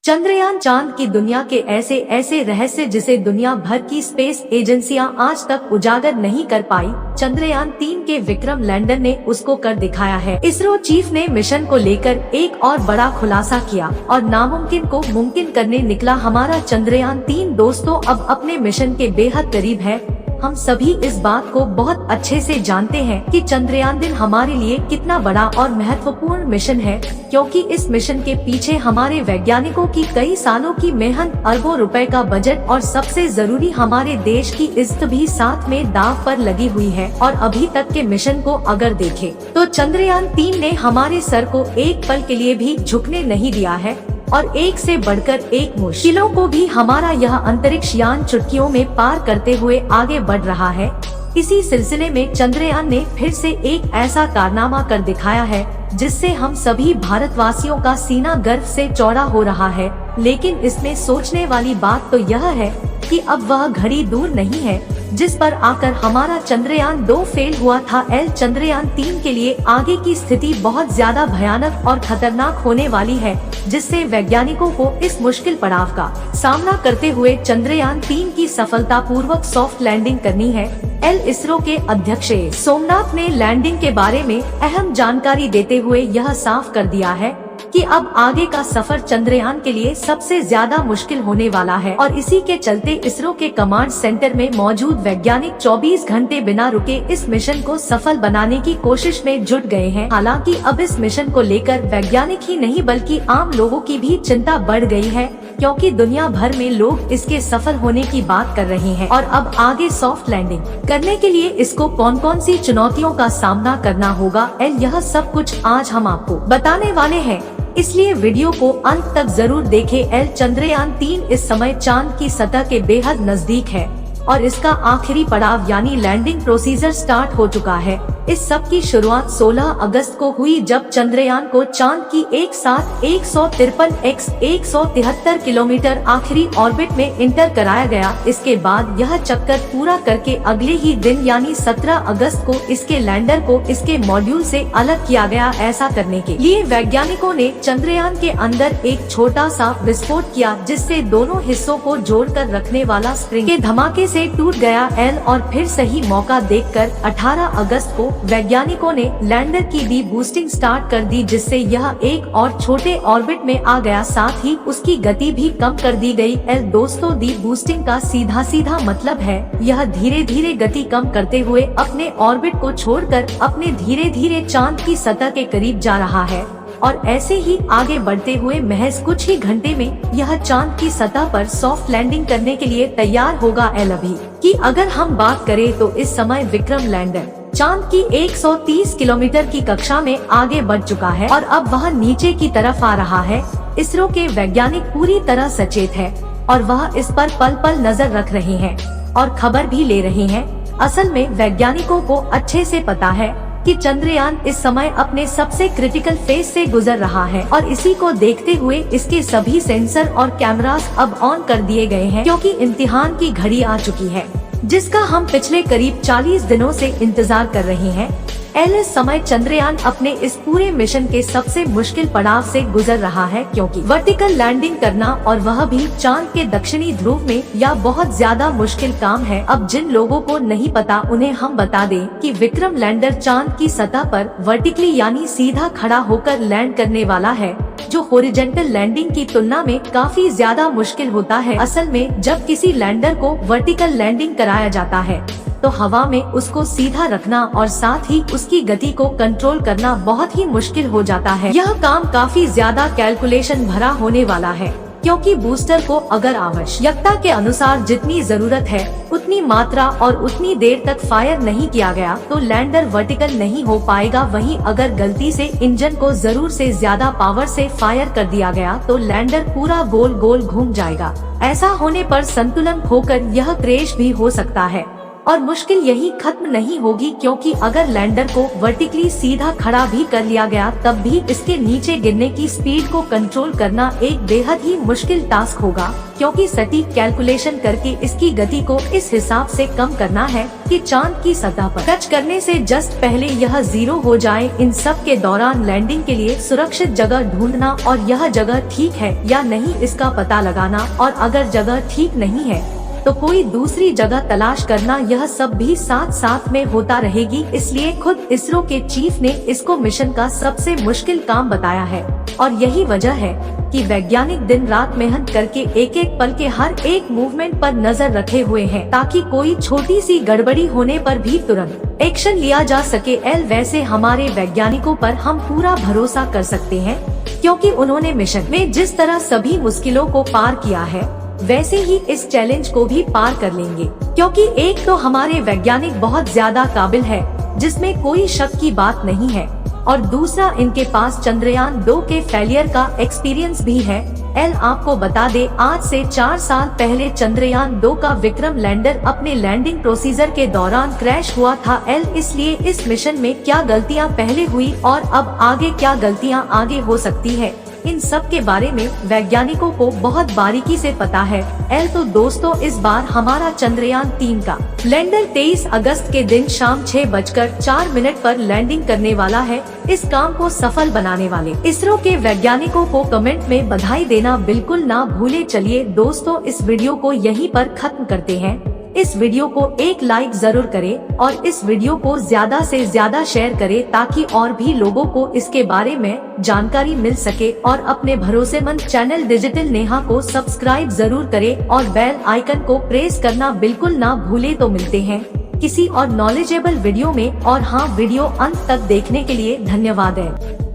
चंद्रयान चांद की दुनिया के ऐसे ऐसे रहस्य जिसे दुनिया भर की स्पेस एजेंसियां आज तक उजागर नहीं कर पाई। चंद्रयान 3 के विक्रम लैंडर ने उसको कर दिखाया है। इसरो चीफ ने मिशन को लेकर एक और बड़ा खुलासा किया और नामुमकिन को मुमकिन करने निकला हमारा चंद्रयान 3। दोस्तों, अब अपने मिशन के बेहद करीब है। हम सभी इस बात को बहुत अच्छे से जानते हैं कि चंद्रयान दिन हमारे लिए कितना बड़ा और महत्वपूर्ण मिशन है, क्योंकि इस मिशन के पीछे हमारे वैज्ञानिकों की कई सालों की मेहनत, अरबों रुपए का बजट और सबसे जरूरी हमारे देश की इज्जत भी साथ में दांव पर लगी हुई है। और अभी तक के मिशन को अगर देखें तो चंद्रयान 3 ने हमारे सर को एक पल के लिए भी झुकने नहीं दिया है और एक से बढ़कर एक मुश्किलों को भी हमारा यह अंतरिक्ष यान चुटकियों में पार करते हुए आगे बढ़ रहा है। इसी सिलसिले में चंद्रयान ने फिर से एक ऐसा कारनामा कर दिखाया है जिससे हम सभी भारतवासियों का सीना गर्व से चौड़ा हो रहा है। लेकिन इसमें सोचने वाली बात तो यह है कि अब वह घड़ी दूर नहीं है जिस पर आकर हमारा चंद्रयान 2 फेल हुआ था। चंद्रयान 3 के लिए आगे की स्थिति बहुत ज्यादा भयानक और खतरनाक होने वाली है, जिससे वैज्ञानिकों को इस मुश्किल पड़ाव का सामना करते हुए चंद्रयान 3 की सफलतापूर्वक सॉफ्ट लैंडिंग करनी है। इसरो के अध्यक्ष सोमनाथ ने लैंडिंग के बारे में अहम जानकारी देते हुए यह साफ कर दिया है कि अब आगे का सफर चंद्रयान के लिए सबसे ज्यादा मुश्किल होने वाला है और इसी के चलते इसरो के कमांड सेंटर में मौजूद वैज्ञानिक 24 घंटे बिना रुके इस मिशन को सफल बनाने की कोशिश में जुट गए हैं। हालांकि अब इस मिशन को लेकर वैज्ञानिक ही नहीं बल्कि आम लोगों की भी चिंता बढ़ गई है, क्योंकि दुनिया भर में लोग इसके सफल होने की बात कर रहे हैं। और अब आगे सॉफ्ट लैंडिंग करने के लिए इसको कौन कौन सी चुनौतियों का सामना करना होगा, यह सब कुछ आज हम आपको बताने वाले हैं, इसलिए वीडियो को अंत तक जरूर देखें। चंद्रयान 3 इस समय चांद की सतह के बेहद नजदीक है और इसका आखिरी पड़ाव यानी लैंडिंग प्रोसीजर स्टार्ट हो चुका है। इस सब की शुरुआत 16 अगस्त को हुई जब चंद्रयान को चांद की एक साथ 153 किलोमीटर आखिरी ऑर्बिट में इंटर कराया गया। इसके बाद यह चक्कर पूरा करके अगले ही दिन यानी 17 अगस्त को इसके लैंडर को इसके मॉड्यूल से अलग किया गया। ऐसा करने के लिए वैज्ञानिकों ने चंद्रयान के अंदर एक छोटा सा विस्फोट किया, जिससे दोनों हिस्सों को जोड़कर रखने वाला स्प्रिंग के धमाके से टूट गया। और फिर सही मौका देखकर 18 अगस्त को वैज्ञानिकों ने लैंडर की डी बूस्टिंग स्टार्ट कर दी, जिससे यह एक और छोटे ऑर्बिट में आ गया, साथ ही उसकी गति भी कम कर दी गई। दोस्तों, डी बूस्टिंग का सीधा सीधा मतलब है यह धीरे धीरे गति कम करते हुए अपने ऑर्बिट को छोड़कर अपने धीरे धीरे चांद की सतह के करीब जा रहा है और ऐसे ही आगे बढ़ते हुए महज कुछ ही घंटे में यह चांद की सतह पर सॉफ्ट लैंडिंग करने के लिए तैयार होगा। अभी की अगर हम बात करें तो इस समय विक्रम लैंडर चांद की 130 किलोमीटर की कक्षा में आगे बढ़ चुका है और अब वह नीचे की तरफ आ रहा है। इसरो के वैज्ञानिक पूरी तरह सचेत है और वह इस पर पल पल नजर रख रहे हैं और खबर भी ले रहे हैं। असल में वैज्ञानिकों को अच्छे से पता है कि चंद्रयान इस समय अपने सबसे क्रिटिकल फेज से गुजर रहा है और इसी को देखते हुए इसके सभी सेंसर और कैमरास अब ऑन कर दिए गए हैं, क्योंकि इम्तिहान की घड़ी आ चुकी है जिसका हम पिछले करीब 40 दिनों से इंतजार कर रहे हैं। इस समय चंद्रयान अपने इस पूरे मिशन के सबसे मुश्किल पड़ाव से गुजर रहा है, क्योंकि वर्टिकल लैंडिंग करना और वह भी चांद के दक्षिणी ध्रुव में यह बहुत ज्यादा मुश्किल काम है। अब जिन लोगों को नहीं पता उन्हें हम बता दें कि विक्रम लैंडर चांद की सतह पर वर्टिकली यानी सीधा खड़ा होकर लैंड करने वाला है, जो हॉरिजॉन्टल लैंडिंग की तुलना में काफी ज्यादा मुश्किल होता है। असल में जब किसी लैंडर को वर्टिकल लैंडिंग कराया जाता है तो हवा में उसको सीधा रखना और साथ ही उसकी गति को कंट्रोल करना बहुत ही मुश्किल हो जाता है। यह काम काफी ज्यादा कैलकुलेशन भरा होने वाला है, क्योंकि बूस्टर को अगर आवश्यकता के अनुसार जितनी जरूरत है उतनी मात्रा और उतनी देर तक फायर नहीं किया गया तो लैंडर वर्टिकल नहीं हो पाएगा। वहीं अगर गलती से इंजन को जरूर से ज्यादा पावर से फायर कर दिया गया तो लैंडर पूरा गोल गोल घूम जाएगा। ऐसा होने पर संतुलन खोकर यह क्रैश भी हो सकता है और मुश्किल यही खत्म नहीं होगी, क्योंकि अगर लैंडर को वर्टिकली सीधा खड़ा भी कर लिया गया तब भी इसके नीचे गिरने की स्पीड को कंट्रोल करना एक बेहद ही मुश्किल टास्क होगा, क्योंकि सटीक कैलकुलेशन करके इसकी गति को इस हिसाब से कम करना है कि चांद की सतह पर टच करने से जस्ट पहले यह 0 हो जाए। इन सब के दौरान लैंडिंग के लिए सुरक्षित जगह ढूंढना और यह जगह ठीक है या नहीं इसका पता लगाना, और अगर जगह ठीक नहीं है तो कोई दूसरी जगह तलाश करना, यह सब भी साथ साथ में होता रहेगी। इसलिए खुद इसरो के चीफ ने इसको मिशन का सबसे मुश्किल काम बताया है, और यही वजह है कि वैज्ञानिक दिन रात मेहनत करके एक एक पल के हर एक मूवमेंट पर नजर रखे हुए हैं, ताकि कोई छोटी सी गड़बड़ी होने पर भी तुरंत एक्शन लिया जा सके। वैसे हमारे वैज्ञानिकों पर हम पूरा भरोसा कर सकते हैं, क्योंकि उन्होंने मिशन में जिस तरह सभी मुश्किलों को पार किया है, वैसे ही इस चैलेंज को भी पार कर लेंगे, क्योंकि एक तो हमारे वैज्ञानिक बहुत ज्यादा काबिल है, जिसमें कोई शक की बात नहीं है, और दूसरा इनके पास चंद्रयान 2 के फेलियर का एक्सपीरियंस भी है। आपको बता दे, आज से 4 साल पहले चंद्रयान 2 का विक्रम लैंडर अपने लैंडिंग प्रोसीजर के दौरान क्रैश हुआ था। इसलिए इस मिशन में क्या गलतियां पहले हुई और अब आगे क्या गलतियां आगे हो सकती है, इन सब के बारे में वैज्ञानिकों को बहुत बारीकी से पता है। तो दोस्तों, इस बार हमारा चंद्रयान 3 का लैंडर 23 अगस्त के दिन शाम 6:04 पर लैंडिंग करने वाला है। इस काम को सफल बनाने वाले इसरो के वैज्ञानिकों को कमेंट में बधाई देना बिल्कुल ना भूले। चलिए दोस्तों, इस वीडियो को यहीं पर खत्म करते हैं। इस वीडियो को एक लाइक जरूर करें और इस वीडियो को ज्यादा से ज्यादा शेयर करें, ताकि और भी लोगों को इसके बारे में जानकारी मिल सके। और अपने भरोसेमंद चैनल डिजिटल नेहा को सब्सक्राइब जरूर करें और बेल आइकन को प्रेस करना बिल्कुल ना भूले। तो मिलते हैं किसी और नॉलेजेबल वीडियो में, और हाँ, वीडियो अंत तक देखने के लिए धन्यवाद है।